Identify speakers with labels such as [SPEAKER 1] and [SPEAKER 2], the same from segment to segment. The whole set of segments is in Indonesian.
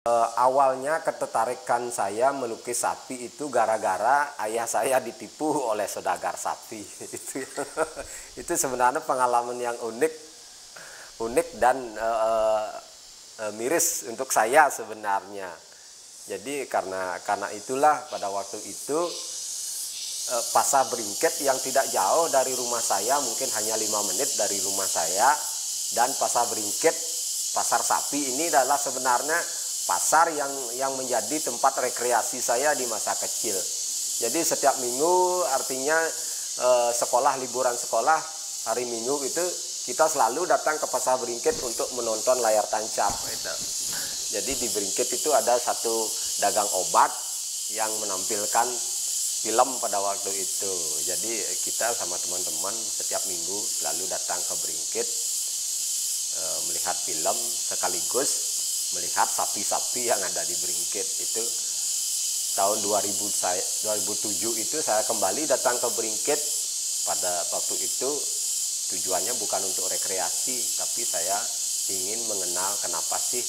[SPEAKER 1] Awalnya ketertarikan saya melukis sapi itu gara-gara ayah saya ditipu oleh saudagar sapi. Itu sebenarnya pengalaman yang unik dan miris untuk saya sebenarnya. Jadi karena itulah pada waktu itu pasar Bringket yang tidak jauh dari rumah saya, mungkin hanya 5 menit dari rumah saya, dan pasar Bringket, pasar sapi ini adalah sebenarnya pasar yang menjadi tempat rekreasi saya di masa kecil. Jadi setiap minggu, artinya liburan sekolah, hari Minggu itu kita selalu datang ke pasar Bringket untuk menonton layar tancap. Gitu. Jadi di Bringket itu ada satu dagang obat yang menampilkan film pada waktu itu. Jadi kita sama teman-teman setiap minggu selalu datang ke Bringket melihat film sekaligus melihat sapi-sapi yang ada di Bringket. Itu tahun 2007 itu saya kembali datang ke Bringket. Pada waktu itu tujuannya bukan untuk rekreasi, tapi saya ingin mengenal kenapa sih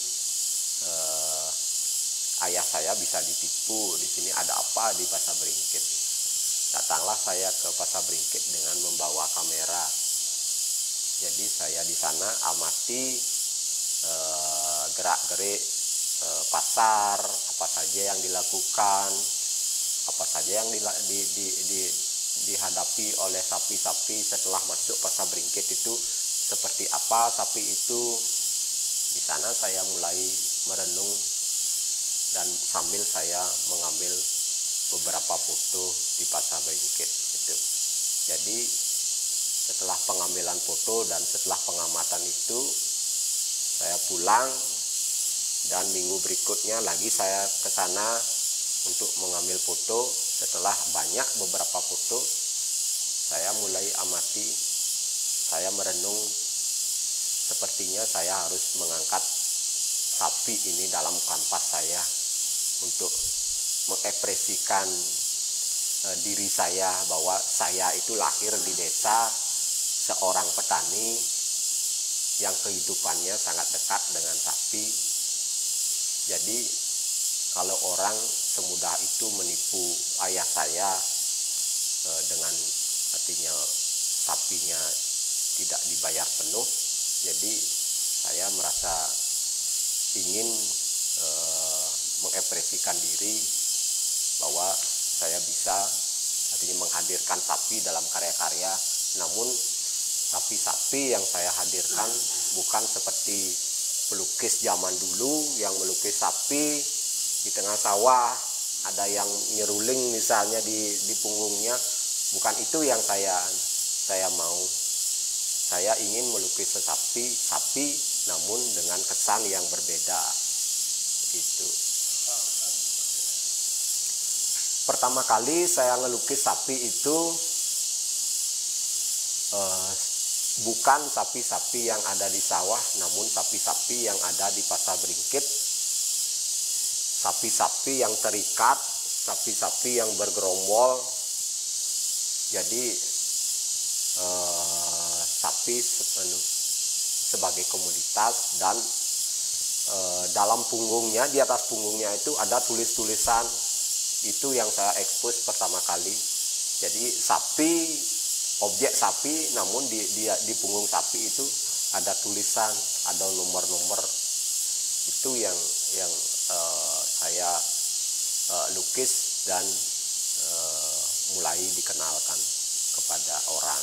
[SPEAKER 1] ayah saya bisa ditipu. Di sini ada apa di pasar Bringket. Datanglah saya ke pasar Bringket dengan membawa kamera. Jadi saya di sana amati gerak-gerik pasar, apa saja yang dilakukan, apa saja yang dihadapi oleh sapi-sapi setelah masuk pasar Bringket itu, seperti apa sapi itu. Di sana saya mulai merenung dan sambil saya mengambil beberapa foto di pasar Bringket itu. Jadi setelah pengambilan foto dan setelah pengamatan itu, saya pulang dan minggu berikutnya lagi saya ke sana untuk mengambil foto. Setelah banyak beberapa foto, saya mulai amati, saya merenung, sepertinya saya harus mengangkat sapi ini dalam kanvas saya untuk mengekspresikan diri saya bahwa saya itu lahir di desa seorang petani yang kehidupannya sangat dekat dengan sapi. Jadi kalau orang semudah itu menipu ayah saya dengan artinya sapinya tidak dibayar penuh, jadi saya merasa ingin mengekspresikan diri bahwa saya bisa artinya menghadirkan sapi dalam karya-karya. Namun sapi-sapi yang saya hadirkan bukan seperti pelukis zaman dulu yang melukis sapi di tengah sawah, ada yang nyeruling misalnya di punggungnya. Bukan itu yang saya mau. Saya ingin melukis sapi namun dengan kesan yang berbeda gitu. Pertama kali saya ngelukis sapi itu bukan sapi-sapi yang ada di sawah, namun sapi-sapi yang ada di pasar Bringket. Sapi-sapi yang terikat, sapi-sapi yang bergerombol. Jadi sapi sebagai komunitas, dan dalam punggungnya, di atas punggungnya itu ada tulis-tulisan. Itu yang saya ekspos pertama kali. Jadi sapi, objek sapi, namun di punggung sapi itu ada tulisan, ada nomor-nomor. Itu yang saya lukis dan mulai dikenalkan kepada orang.